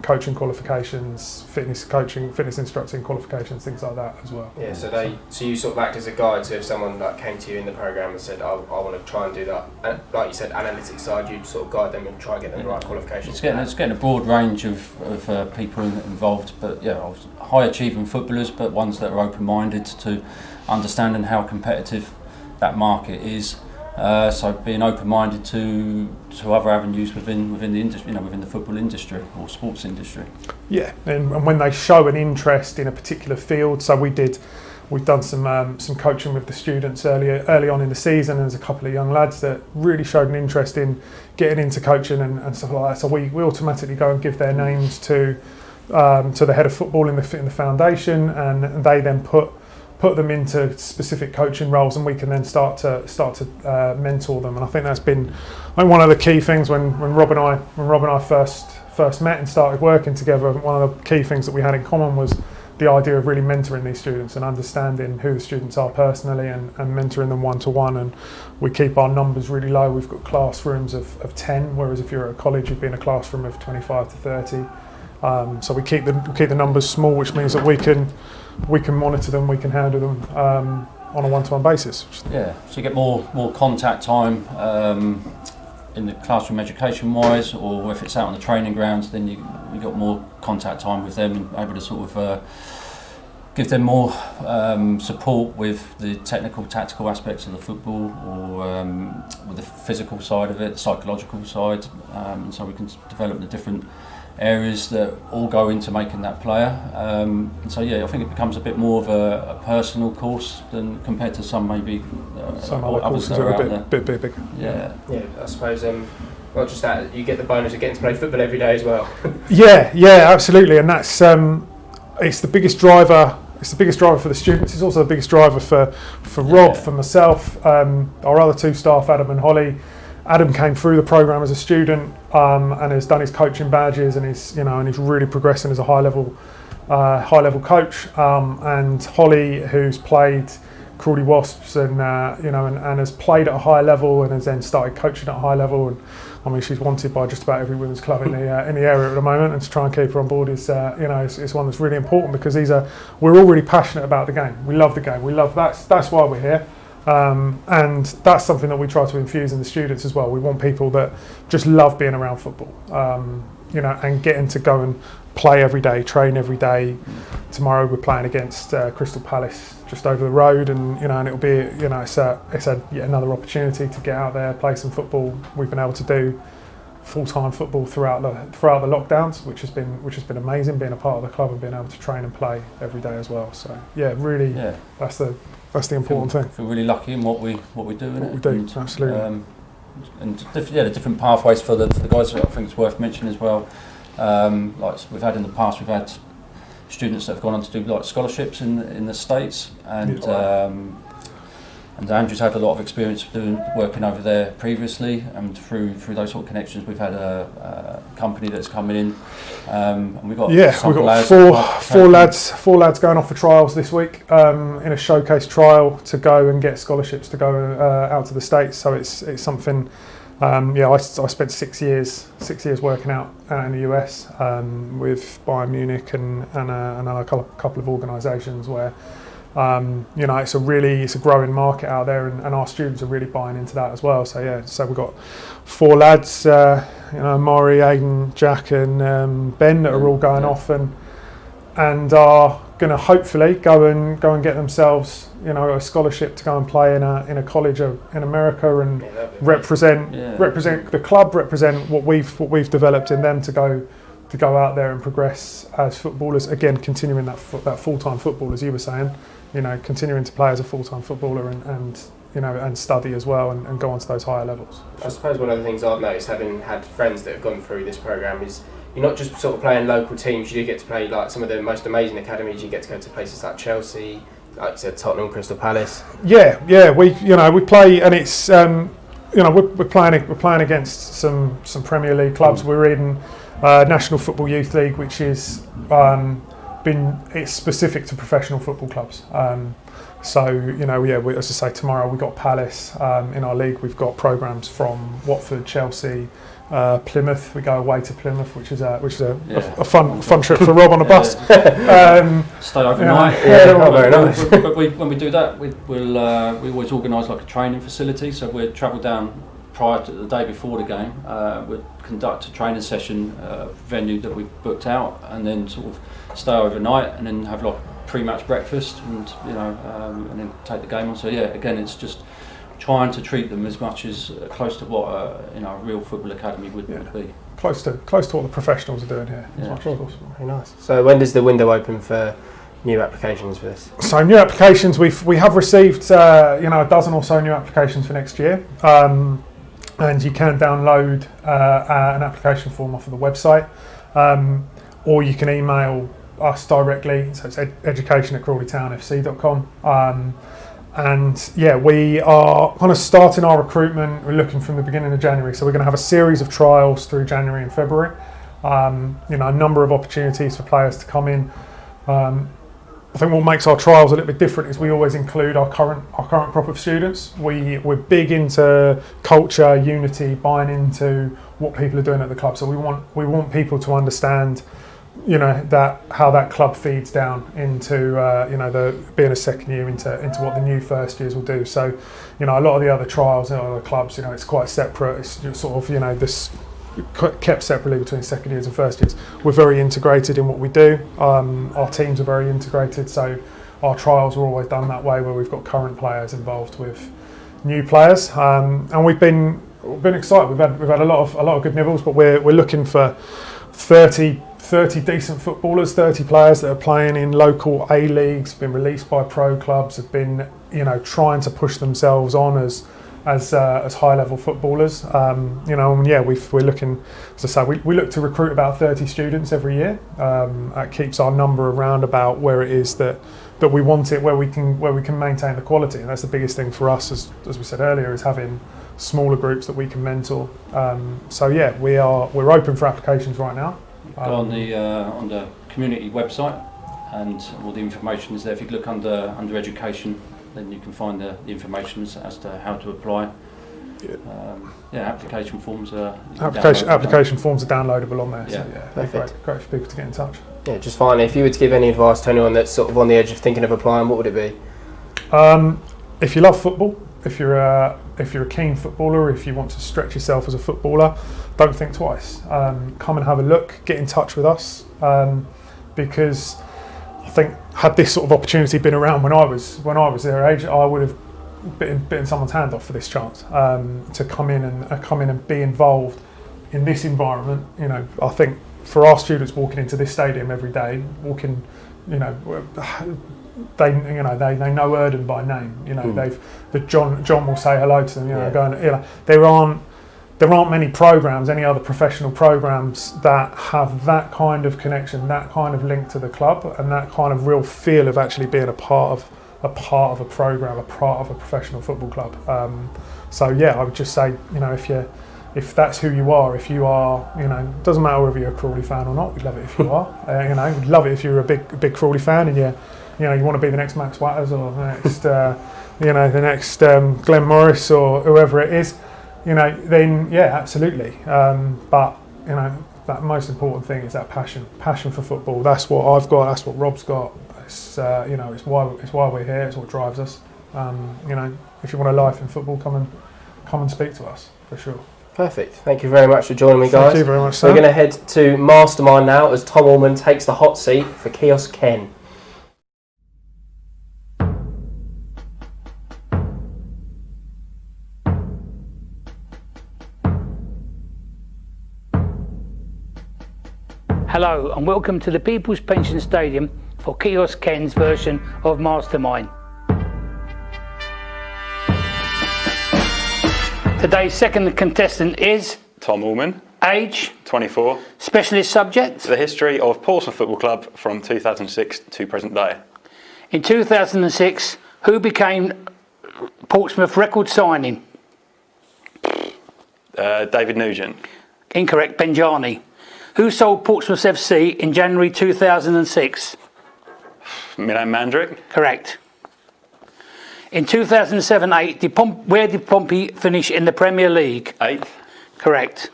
coaching qualifications, fitness coaching, fitness instructing qualifications, things like that as well. Yeah, so you sort of act as a guide. So if someone like came to you in the program and said, I want to try and do that, and like you said, analytics side, you'd sort of guide them and try and get them the right qualifications. It's getting a broad range of people involved, but yeah, high achieving footballers, but ones that are open-minded to understanding how competitive that market is. So being open-minded to other avenues within the industry, within the football industry or sports industry. Yeah, and when they show an interest in a particular field, so we've done some coaching with the students early on in the season, and there's a couple of young lads that really showed an interest in getting into coaching and stuff like that. So we automatically go and give their names to the head of football in the foundation, and they then put them into specific coaching roles, and we can then start to mentor them. And I think that's been one of the key things when Rob and I first met and started working together. One of the key things that we had in common was the idea of really mentoring these students and understanding who the students are personally and mentoring them one-to-one. And we keep our numbers really low. We've got classrooms of 10, whereas if you're at a college, you'd be in a classroom of 25 to 30. So we keep the numbers small, which means that we can monitor them, we can handle them on a one-to-one basis. Yeah, so you get more contact time in the classroom education-wise, or if it's out on the training grounds, then you got more contact time with them and able to sort of give them more support with the technical, tactical aspects of the football, or with the physical side of it, the psychological side, and so we can develop the different areas that all go into making that player. And so yeah, I think it becomes a bit more of a personal course than compared to some maybe some other courses that are a bit bigger. Yeah, I suppose. Not just that, you get the bonus of getting to play football every day as well. yeah, absolutely, and that's it's the biggest driver. It's the biggest driver for the students. It's also the biggest driver for Rob, for myself, our other two staff, Adam and Holly. Adam came through the program as a student and has done his coaching badges, and he's really progressing as a high level coach. And Holly, who's played Crawley Wasps and has played at a high level and has then started coaching at a high level. And I mean, she's wanted by just about every women's club in the area at the moment, and to try and keep her on board is it's one that's really important, because we're all really passionate about the game. We love the game. We love that's why we're here. And that's something that we try to infuse in the students as well. We want people that just love being around football, and getting to go and play every day, train every day. Tomorrow we're playing against Crystal Palace just over the road, and it'll be it's yet another opportunity to get out there, play some football. We've been able to do full-time football throughout the lockdowns, which has been amazing, being a part of the club and being able to train and play every day as well. So that's the important thing. I feel really lucky in what we do. What we do, absolutely. The different pathways for the guys. I think it's worth mentioning as well. Like we've had in the past, we've had students that have gone on to do like scholarships in the States, and Andrew's had a lot of experience working over there previously, and through those sort of connections, we've had a company that's coming in, and we've got four lads going off for trials this week in a showcase trial to go and get scholarships to go out to the States. So it's something. I spent 6 years working out in the US with Bayern Munich and a couple of organisations where. It's a growing market out there, and our students are really buying into that as well. So we've got 4 lads, Maury, Aiden, Jack, and Ben that are all going off and are going to hopefully go and get themselves a scholarship to go and play in a college in America and represent the club, represent what we've developed in them to go out there and progress as footballers. Again, continuing that full-time football, as you were saying. Continuing to play as a full-time footballer and study as well and go on to those higher levels. I suppose one of the things I've noticed, having had friends that have gone through this programme, is you're not just sort of playing local teams. You do get to play like some of the most amazing academies. You get to go to places like Chelsea, like you said, Tottenham, Crystal Palace. Yeah. We play, and it's we're playing against some Premier League clubs. We're in National Football Youth League, which is it's specific to professional football clubs. So, you know, yeah, as I say, tomorrow we've got Palace in our league. We've got programmes from Watford, Chelsea, Plymouth. We go away to Plymouth, which is a fun trip for Rob on a bus. Stay overnight. Very nice. But when we do that, we always organise like a training facility. So we'll travel down prior to the day before the game. We'll conduct a training session venue that we've booked out, and then sort of stay overnight, and then have like pre-match breakfast, and and then take the game on. So yeah, again, it's just trying to treat them as much as close to what a real football academy would be. Close to what the professionals are doing here, as much as possible. Very nice. So when does the window open for new applications for this? So new applications, we have received a dozen or so new applications for next year, and you can download an application form off of the website, or you can email us directly. So it's education@crawleytownfc.com. And yeah, we are kind of starting our recruitment. We're looking from the beginning of January, so we're going to have a series of trials through January and February. A number of opportunities for players to come in. I think what makes our trials a little bit different is we always include our current crop of students. We're big into culture, unity, buying into what people are doing at the club. So we want people to understand, how that club feeds down into the being a second year into what the new first years will do. So a lot of the other trials in other clubs, it's quite separate. It's sort of this kept separately between second years and first years. We're very integrated in what we do. Our teams are very integrated, so our trials are always done that way, where we've got current players involved with new players, and we've been excited. We've had a lot of good nibbles, but we're looking for 30 decent footballers, 30 players that are playing in local A leagues, been released by pro clubs, have been trying to push themselves on as high level footballers. We're looking, as I say, we look to recruit about 30 students every year. That keeps our number around about where it is that we want it, where we can maintain the quality, and that's the biggest thing for us, as we said earlier, is having smaller groups that we can mentor. We're open for applications right now. Go on the community website, and all the information is there. If you look under education, then you can find the information as to how to apply. Application forms are application forms are downloadable on there. Yeah, so perfect. Great for people to get in touch. Yeah, just finally, if you were to give any advice to anyone that's sort of on the edge of thinking of applying, what would it be? If you love football, if you're a keen footballer, if you want to stretch yourself as a footballer, don't think twice. Come and have a look, get in touch with us, because I think had this sort of opportunity been around when I was their age, I would have bitten someone's hand off for this chance to come in and be involved in this environment. I think for our students walking into this stadium every day, they know Erdon by name. John will say hello to them. There aren't many programs, any other professional programs that have that kind of connection, that kind of link to the club, and that kind of real feel of actually being a part of a program, a part of a professional football club. I would just say, if that's who you are, if you are, doesn't matter whether you're a Crawley fan or not, we'd love it if you are. We'd love it if you're a big Crawley fan and you want to be the next Max Watters or the next Glenn Morris or whoever it is. Then absolutely. But that most important thing is that passion for football. That's what I've got. That's what Rob's got. It's it's why we're here. It's what drives us. If you want a life in football, come and speak to us for sure. Perfect. Thank you very much for joining me, guys. Thank you very much, sir. We're going to head to Mastermind now as Tom Allman takes the hot seat for Kiosk Ken. Hello and welcome to the People's Pension Stadium for Kiosk Ken's version of Mastermind. Today's second contestant is Tom Allman. Age? 24. Specialist subject? The history of Portsmouth Football Club from 2006 to present day. In 2006, who became Portsmouth record signing? David Nugent. Incorrect, Benjani. Who sold Portsmouth FC in January 2006? Milan Mandrick. Correct. In 2007-8, where did Pompey finish in the Premier League? 8th. Correct.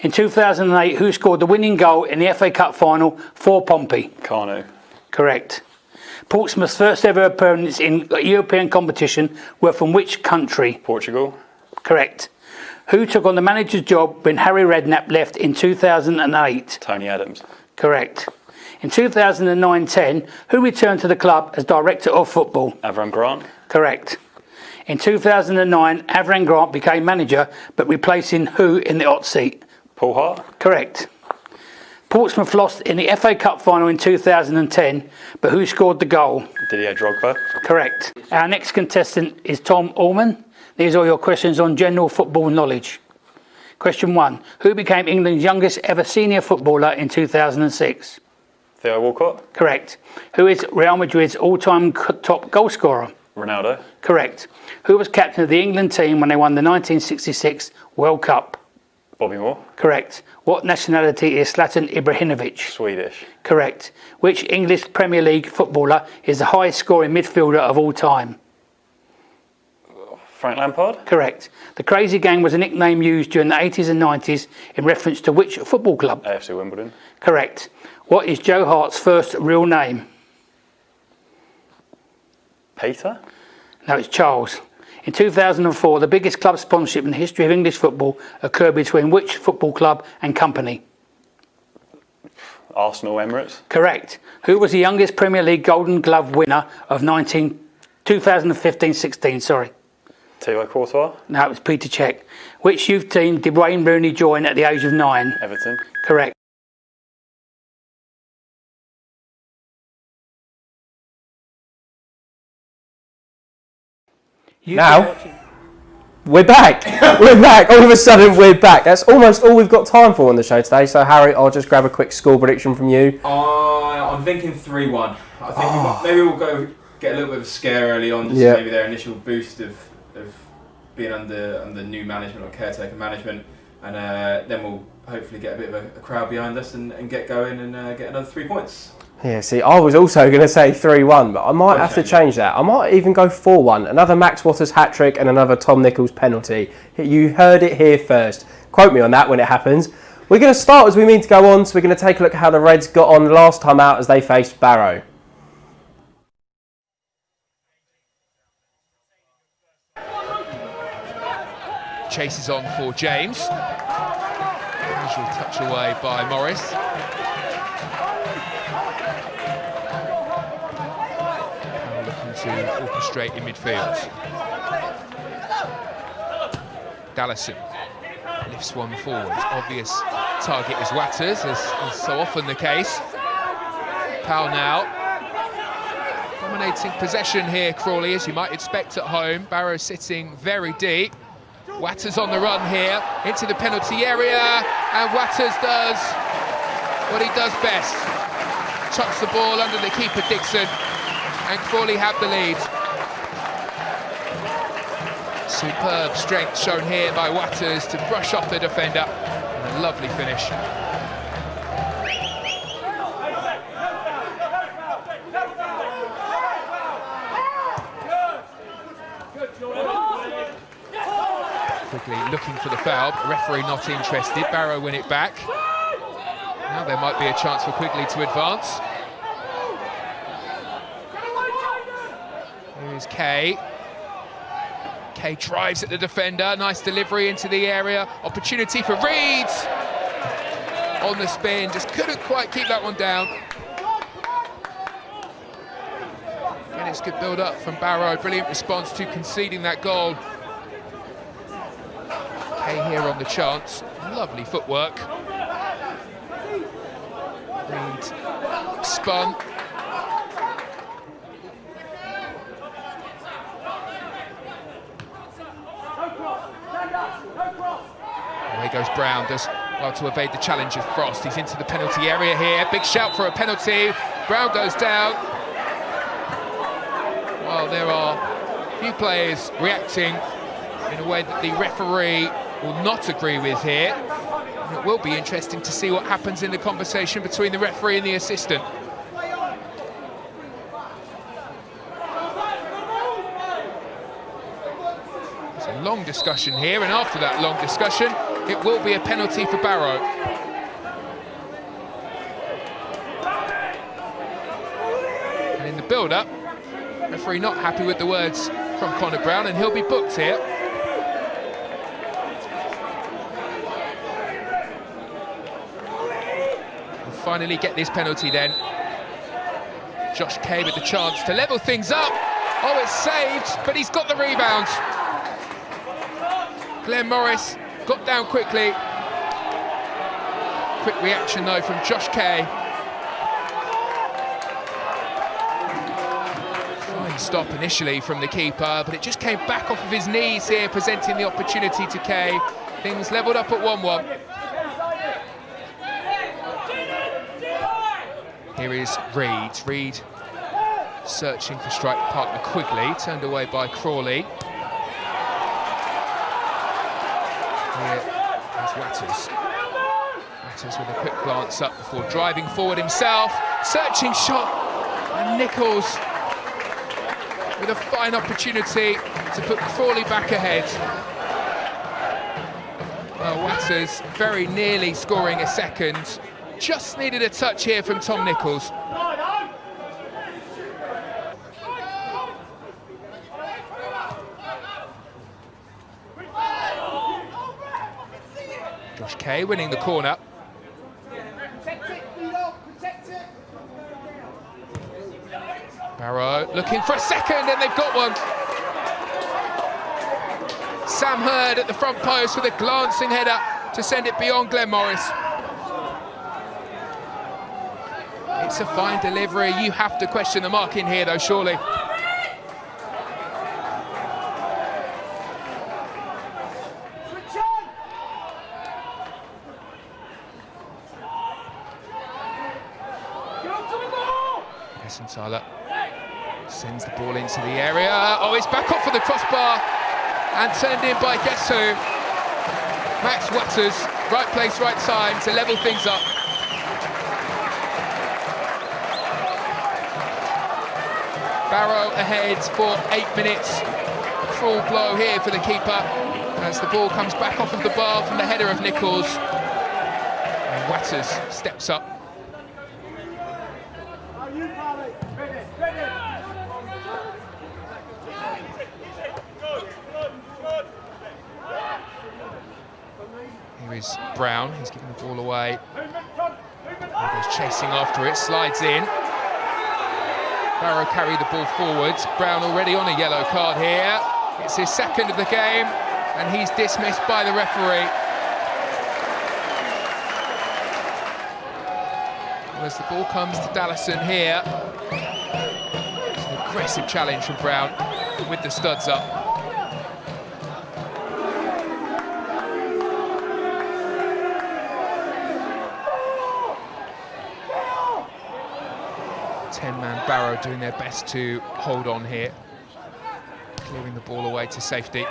In 2008, who scored the winning goal in the FA Cup final for Pompey? Carno. Correct. Portsmouth's first ever opponents in European competition were from which country? Portugal. Correct. Who took on the manager's job when Harry Redknapp left in 2008? Tony Adams. Correct. In 2009-10, who returned to the club as director of football? Avram Grant. Correct. In 2009, Avram Grant became manager, but replacing who in the hot seat? Paul Hart. Correct. Portsmouth lost in the FA Cup final in 2010, but who scored the goal? Didier Drogba. Correct. Our next contestant is Tom Allman. These are your questions on general football knowledge. Question 1. Who became England's youngest ever senior footballer in 2006? Theo Walcott. Correct. Who is Real Madrid's all-time top goal scorer? Ronaldo. Correct. Who was captain of the England team when they won the 1966 World Cup? Bobby Moore. Correct. What nationality is Zlatan Ibrahimovic? Swedish. Correct. Which English Premier League footballer is the highest scoring midfielder of all time? Frank Lampard. Correct. The Crazy Gang was a nickname used during the 80s and 90s in reference to which football club? AFC Wimbledon. Correct. What is Joe Hart's first real name? Peter. No, it's Charles. In 2004, the biggest club sponsorship in the history of English football occurred between which football club and company? Arsenal Emirates. Correct. Who was the youngest Premier League Golden Glove winner of 2015-16? Sorry. Thibaut Courtois. No, it was Peter Cech. Which youth team did Wayne Rooney join at the age of 9? Everton. Correct. Now, we're back. We're back. All of a sudden, we're back. That's almost all we've got time for on the show today. So, Harry, I'll just grab a quick score prediction from you. I'm thinking 3-1. I think maybe we'll go get a little bit of a scare early on, just maybe their initial boost of being under new management or caretaker management, and then we'll hopefully get a bit of a crowd behind us and get going and get another 3 points. Yeah, see, I was also going to say 3-1, but I might have to change that. I might even go 4-1. Another Max Waters hat-trick and another Tom Nichols penalty. You heard it here first. Quote me on that when it happens. We're going to start as we mean to go on, so we're going to take a look at how the Reds got on last time out as they faced Barrow. Chases on for James. Casual touch away by Morris. To orchestrate in midfield. Dallison lifts one forward. Obvious target is Watters, as is so often the case. Powell now dominating possession here, Crawley, as you might expect at home. Barrow sitting very deep. Watters on the run here into the penalty area, and Watters does what he does best. Chucks the ball under the keeper Dixon, and Crawley have the lead. Superb strength shown here by Watters to brush off the defender, and a lovely finish. Quickly looking for the foul, but referee not interested. Barrow win it back. Now there might be a chance for Quigley to advance. Here's Kay. Kay drives at the defender. Nice delivery into the area. Opportunity for Reed. On the spin. Just couldn't quite keep that one down. And it's good build up from Barrow. Brilliant response to conceding that goal. Kay here on the chance. Lovely footwork. Reed spun. Away goes Brown, does well to evade the challenge of Frost. He's into the penalty area here. Big shout for a penalty. Brown goes down. Well, there are a few players reacting in a way that the referee will not agree with here. And it will be interesting to see what happens in the conversation between the referee and the assistant. a long discussion here, and after that long discussion, it will be a penalty for Barrow. And in the build-up, referee not happy with the words from Connor Brown, and he'll be booked here. We'll finally get this penalty then. Josh Kay with the chance to level things up. Oh, it's saved, but he's got the rebound. Glenn Morris got down quickly. Quick reaction though from Josh Kay. Fine stop initially from the keeper, but it just came back off of his knees here, presenting the opportunity to Kay. Things levelled up at 1-1. Here is Reed. Reed searching for strike partner Quigley, turned away by Crawley. Here is Watters. Watters with a quick glance up before driving forward himself. Searching shot, and Nichols with a fine opportunity to put Crawley back ahead. Well, Watters very nearly scoring a second. Just needed a touch here from Tom Nichols. Josh Kay winning the corner. Barrow looking for a second, and they've got one. Sam Hurd at the front post with a glancing header to send it beyond Glenn Morris. It's a fine delivery. You have to question the mark in here though, surely. Tyler sends the ball into the area. Oh, it's back off for the crossbar and turned in by guess who? Max Watters. Right place, right time to level things up. Barrow ahead for 8 minutes. Cruel blow here for the keeper as the ball comes back off of the bar from the header of Nichols. And Watters steps up. Here is Brown, he's giving the ball away. He goes chasing after it, slides in. Barrow carry the ball forwards. Brown already on a yellow card here. It's his second of the game, and he's dismissed by the referee. Well, as the ball comes to Dallison here, it's an aggressive challenge from Brown with the studs up. Barrow doing their best to hold on here, clearing the ball away to safety.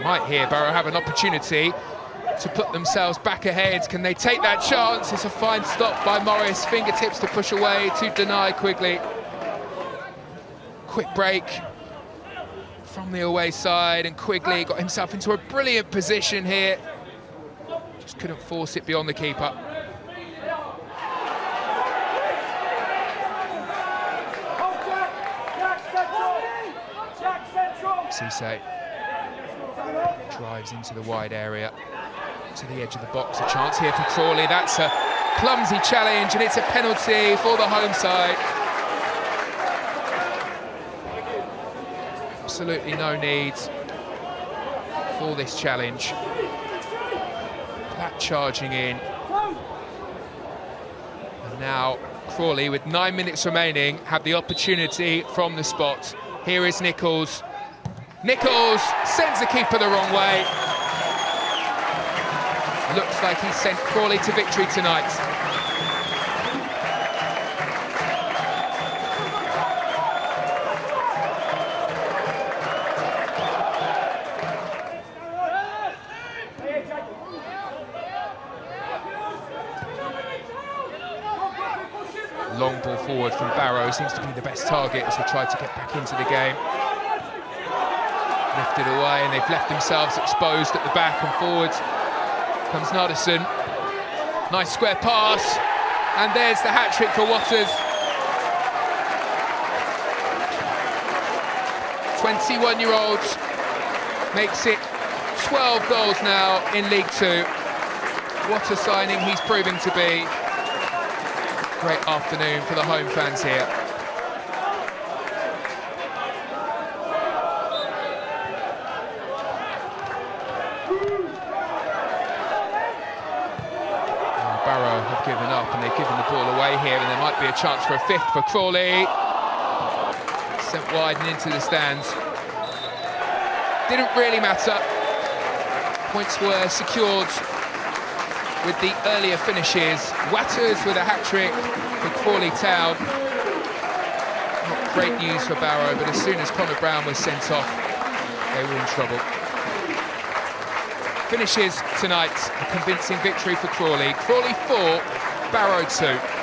Might here Barrow have an opportunity to put themselves back ahead. Can they take that chance? It's a fine stop by Morris, fingertips to push away to deny Quigley. Quick break from the away side, and Quigley got himself into a brilliant position here. Just couldn't force it beyond the keeper. Cisse drives into the wide area, to the edge of the box. A chance here for Crawley. That's a clumsy challenge, and it's a penalty for the home side. Absolutely no need for this challenge. Platt charging in. And now Crawley, with 9 minutes remaining, have the opportunity from the spot. Here is Nichols. Nichols sends the keeper the wrong way. Looks like he sent Crawley to victory tonight. long ball forward from Barrow seems to be the best target as they try to get back into the game. Lifted away, and they've left themselves exposed at the back and forwards. Comes Nardison. Nice square pass, and there's the hat-trick for Watters. 21-year-olds makes it 12 goals now in League Two. What a signing he's proving to be. Great afternoon for the home fans here. Barrow have given up and they've given the ball away here, and there might be a chance for a fifth for Crawley. Sent wide and into the stands. Didn't really matter. Points were secured with the earlier finishes. Watters with a hat-trick for Crawley Town. Not great news for Barrow, but as soon as Connor Brown was sent off, they were in trouble. Finishes tonight, a convincing victory for Crawley. Crawley 4, Barrow 2.